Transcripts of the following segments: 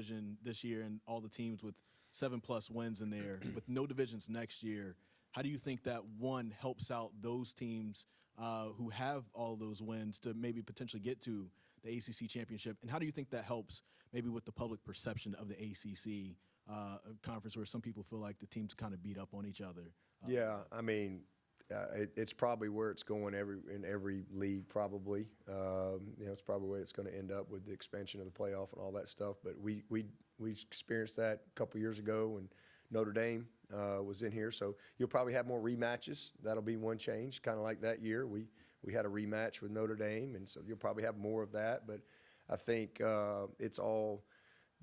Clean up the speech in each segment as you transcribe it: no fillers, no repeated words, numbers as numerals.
division this year and all the teams with 7+ wins in there, with no divisions next year, how do you think that, one, helps out those teams who have all those wins to maybe potentially get to the ACC championship? And how do you think that helps maybe with the public perception of the ACC conference, where some people feel like the teams kind of beat up on each other? Yeah, I mean, it's probably where it's going in every league, probably. It's probably where it's going to end up with the expansion of the playoff and all that stuff. But we experienced that a couple years ago when Notre Dame was in here. So you'll probably have more rematches. That'll be one change, kind of like that year. We had a rematch with Notre Dame, and so you'll probably have more of that. But I think it's all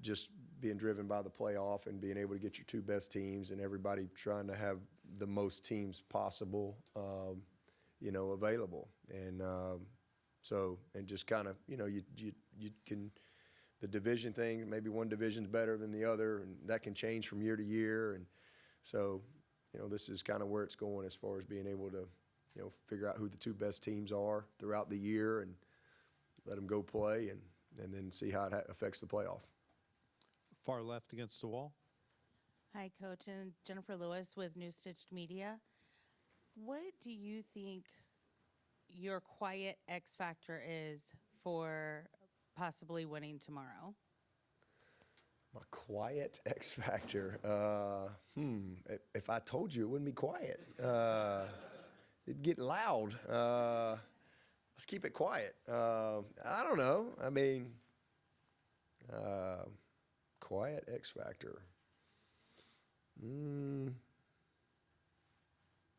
just being driven by the playoff and being able to get your two best teams and everybody trying to have the most teams possible, available. And and just kind of, you can, the division thing, maybe one division's better than the other, and that can change from year to year. And so, this is kind of where it's going as far as being able to, figure out who the two best teams are throughout the year and let them go play and then see how it affects the playoff. Far left against the wall. Hi, Coach, and Jennifer Lewis with New Stitched Media. What do you think your quiet X factor is for possibly winning tomorrow? My quiet X factor. If I told you, it wouldn't be quiet. It'd get loud. Let's keep it quiet. I don't know. I mean, quiet X factor.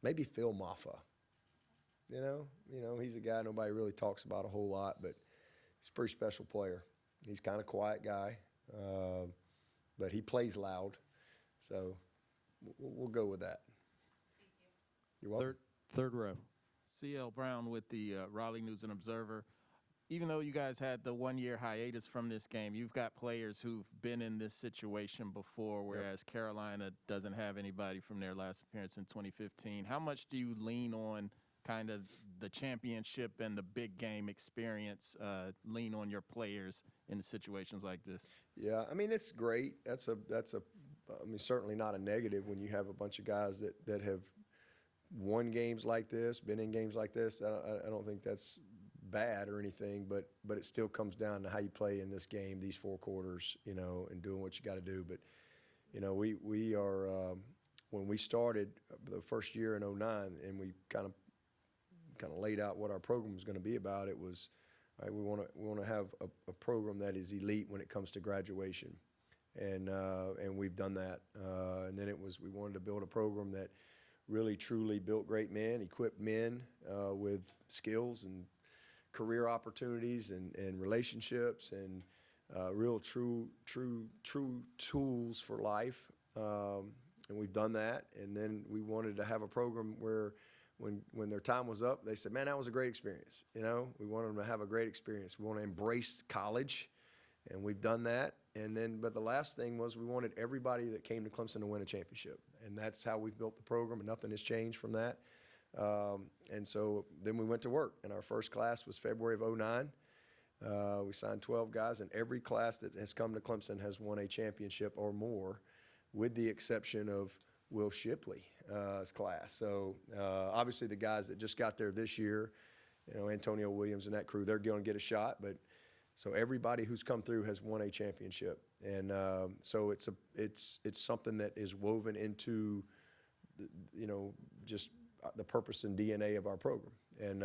Maybe Phil Maffa. He's a guy nobody really talks about a whole lot, but he's a pretty special player. He's kind of quiet guy, but he plays loud. So we'll go with that. Thank you. You're welcome. Third row. C.L. Brown with the Raleigh News and Observer. Even though you guys had the one-year hiatus from this game, you've got players who've been in this situation before, whereas Carolina doesn't have anybody from their last appearance in 2015. How much do you lean on kind of the championship and the big game experience, lean on your players in situations like this? Yeah, I mean, it's great. That's certainly not a negative when you have a bunch of guys that have won games like this, been in games like this. I don't think that's bad or anything, but it still comes down to how you play in this game, these 4 quarters, and doing what you got to do. But, we are when we started the first year in 09 and we kind of laid out what our program was going to be about, it was, right, we want to have a program that is elite when it comes to graduation. And we've done that. And then we wanted to build a program that really truly built great men, equipped men with skills and career opportunities and relationships and real true tools for life. And we've done that. And then we wanted to have a program where when their time was up, they said, man, that was a great experience. We wanted them to have a great experience. We want to embrace college, and we've done that. But the last thing was we wanted everybody that came to Clemson to win a championship. And that's how we've built the program, and nothing has changed from that. And so then we went to work, and our first class was February of 09. We signed 12 guys, and every class that has come to Clemson has won a championship or more, with the exception of Will Shipley's class. So obviously the guys that just got there this year, Antonio Williams and that crew, they're going to get a shot. But so everybody who's come through has won a championship, and so it's something that is woven into just the purpose and DNA of our program. And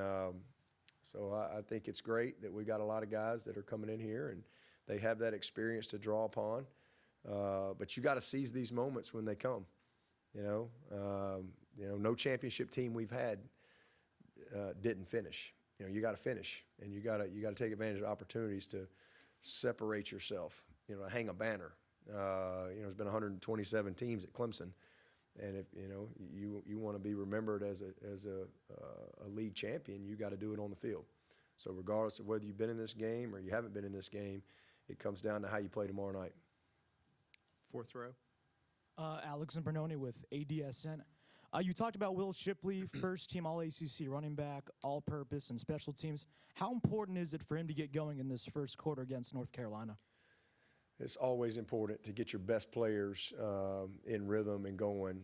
so I think it's great that we got a lot of guys that are coming in here and they have that experience to draw upon. But you got to seize these moments when they come. No championship team we've had didn't finish. You got to finish, and you got to take advantage of opportunities to separate yourself. To hang a banner. There's been 127 teams at Clemson, and if you want to be remembered as a league champion, you got to do it on the field. So regardless of whether you've been in this game or you haven't been in this game, it comes down to how you play tomorrow night. Fourth row. Alex Bernoni with ADSN. You talked about Will Shipley, first team All-ACC running back, all-purpose, and special teams. How important is it for him to get going in this first quarter against North Carolina? it's always important to get your best players in rhythm and going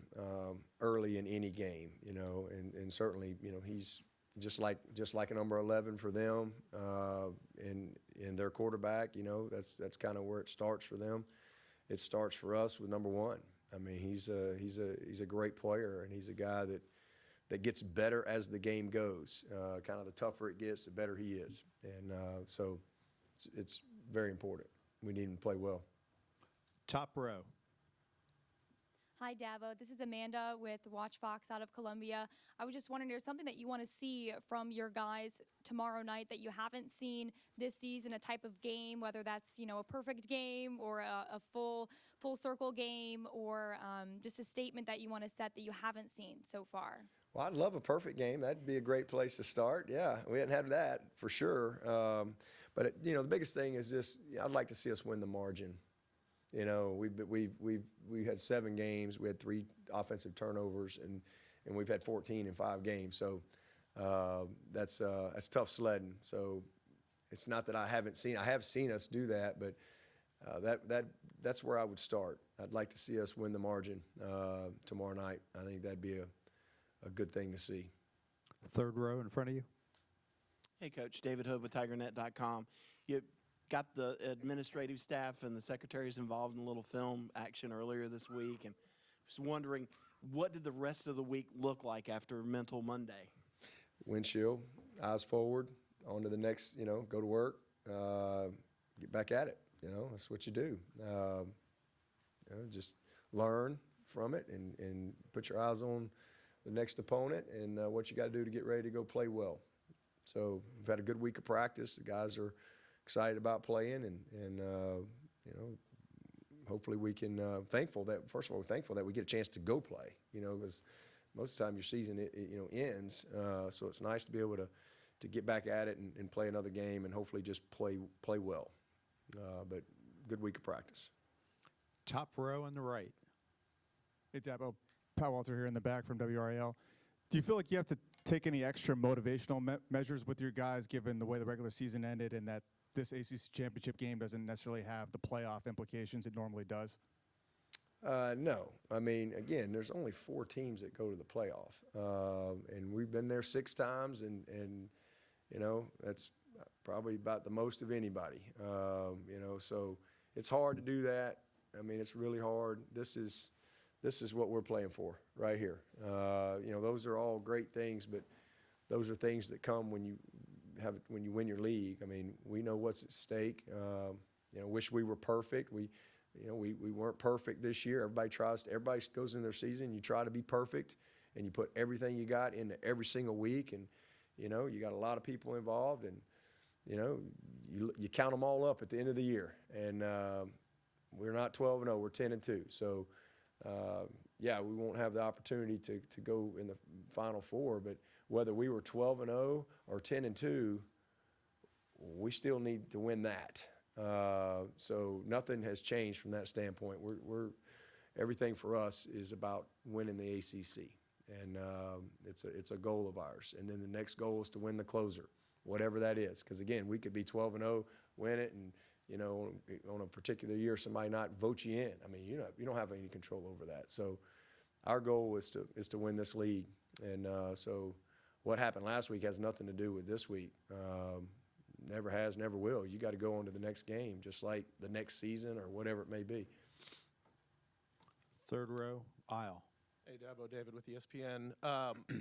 early in any game, and certainly, he's just like a number 11 for them, and their quarterback, that's kind of where it starts for them. It starts for us with number 1. I mean, he's a great player, and he's a guy that gets better as the game goes. Kind of the tougher it gets, the better he is, and so it's very important. We need him to play well. Top row. Hi, Dabo. This is Amanda with Watch Fox out of Columbia. I was just wondering, there's something that you want to see from your guys tomorrow night that you haven't seen this season, a type of game, whether that's, a perfect game or a full circle game, or just a statement that you want to set that you haven't seen so far. Well, I'd love a perfect game. That'd be a great place to start. Yeah, we hadn't had that for sure. But the biggest thing is just I'd like to see us win the margin. We had 7 games. We had 3 offensive turnovers, and we've had 14 in 5 games. So that's tough sledding. So it's not that I haven't seen. I have seen us do that, but that's where I would start. I'd like to see us win the margin tomorrow night. I think that'd be a good thing to see. Third row in front of you. Hey, Coach. David Hood with TigerNet.com. You got the administrative staff and the secretaries involved in a little film action earlier this week, and just wondering, what did the rest of the week look like after Mental Monday? Windshield, eyes forward, on to the next, go to work, get back at it. That's what you do. Just learn from it and put your eyes on the next opponent and what you got to do to get ready to go play well. So we've had a good week of practice. The guys are excited about playing, and hopefully we can. First of all, we're thankful that we get a chance to go play. Because most of the time your season ends. So it's nice to be able to get back at it and play another game and hopefully just play well. But good week of practice. Top row on the right. Hey, Dabo. Pat Walter here in the back from WRAL. Do you feel like you have to take any extra motivational measures with your guys, given the way the regular season ended and that this ACC championship game doesn't necessarily have the playoff implications it normally does? No. I mean, again, there's only 4 teams that go to the playoff. And we've been there 6 times, and that's probably about the most of anybody. So it's hard to do that. I mean, it's really hard. This is what we're playing for right here. Those are all great things, but those are things that come when you win your league. I mean, we know what's at stake. Wish we were perfect. We weren't perfect this year. Everybody goes in their season. You try to be perfect, and you put everything you got into every single week. And you got a lot of people involved, and you count them all up at the end of the year. And we're not 12-0. We're 10-2. So. We won't have the opportunity to go in the Final Four, but whether we were 12-0 or 10-2, we still need to win that. So nothing has changed from that standpoint. Everything for us is about winning the ACC, and it's a goal of ours. And then the next goal is to win the closer, whatever that is. Because again, we could be 12-0, win it, and on a particular year, somebody not vote you in. I mean, you don't have any control over that. So our goal is to win this league. And so what happened last week has nothing to do with this week. Never has, never will. You got to go on to the next game, just like the next season or whatever it may be. Third row, aisle. Hey, Dabo, David with ESPN.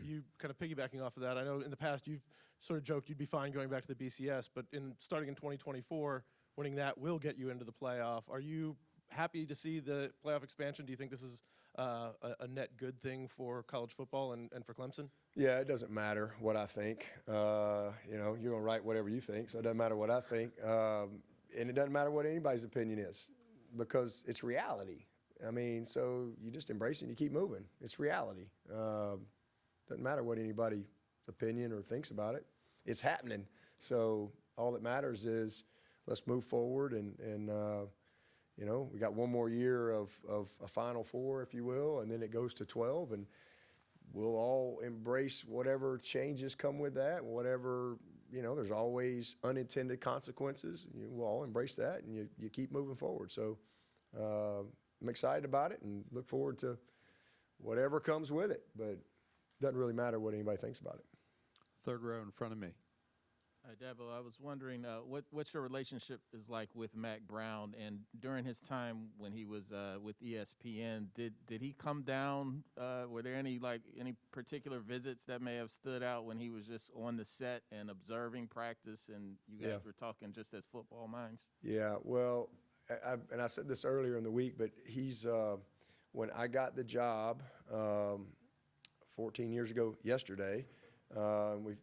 You kind of piggybacking off of that, I know in the past you've sort of joked you'd be fine going back to the BCS, but starting in 2024, winning that will get you into the playoff. Are you happy to see the playoff expansion? Do you think this is a net good thing for college football and for Clemson? Yeah, it doesn't matter what I think. You're going to write whatever you think, so it doesn't matter what I think. And it doesn't matter what anybody's opinion is, because it's reality. I mean, so you just embrace it and you keep moving. It's reality. Doesn't matter what anybody's opinion or thinks about it. It's happening. So all that matters is let's move forward, and we got one more year of a Final Four, if you will, and then it goes to 12, and we'll all embrace whatever changes come with that, whatever there's always unintended consequences. We'll all embrace that, and you keep moving forward. So I'm excited about it and look forward to whatever comes with it. But it doesn't really matter what anybody thinks about it. Third row in front of me. Dabo, I was wondering what's your relationship is like with Mac Brown, and during his time when he was with ESPN, did he come down? Were there any particular visits that may have stood out when he was just on the set and observing practice, and you guys were talking just as football minds? Yeah, well, I said this earlier in the week, but he's when I got the job 14 years ago yesterday,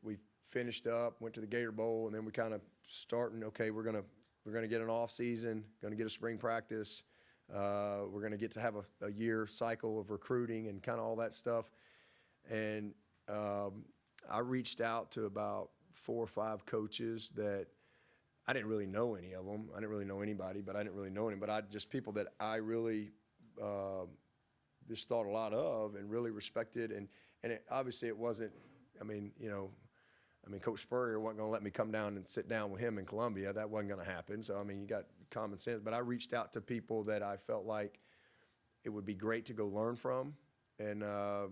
we finished up, went to the Gator Bowl, and then we kind of starting. Okay, we're gonna get an off season, gonna get a spring practice. We're gonna get to have a year cycle of recruiting and kind of all that stuff. And I reached out to about 4 or 5 coaches that I didn't really know any of them. I didn't really know anybody, but I didn't really know any. But just people that I really just thought a lot of and really respected. And obviously it wasn't. Coach Spurrier wasn't going to let me come down and sit down with him in Columbia. That wasn't going to happen. So, you got common sense. But I reached out to people that I felt like it would be great to go learn from. And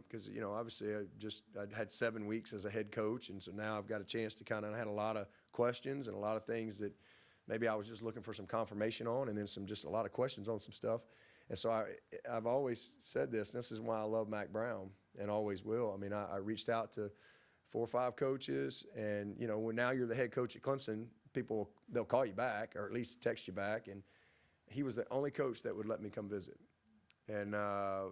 because, obviously I'd had 7 weeks as a head coach. And so now I've got a chance to I had a lot of questions and a lot of things that maybe I was just looking for some confirmation on, and then just a lot of questions on some stuff. And so I've always said this, and this is why I love Mac Brown and always will. I reached out to 4 or 5 coaches, and when now you're the head coach at Clemson, they'll call you back or at least text you back, and he was the only coach that would let me come visit. And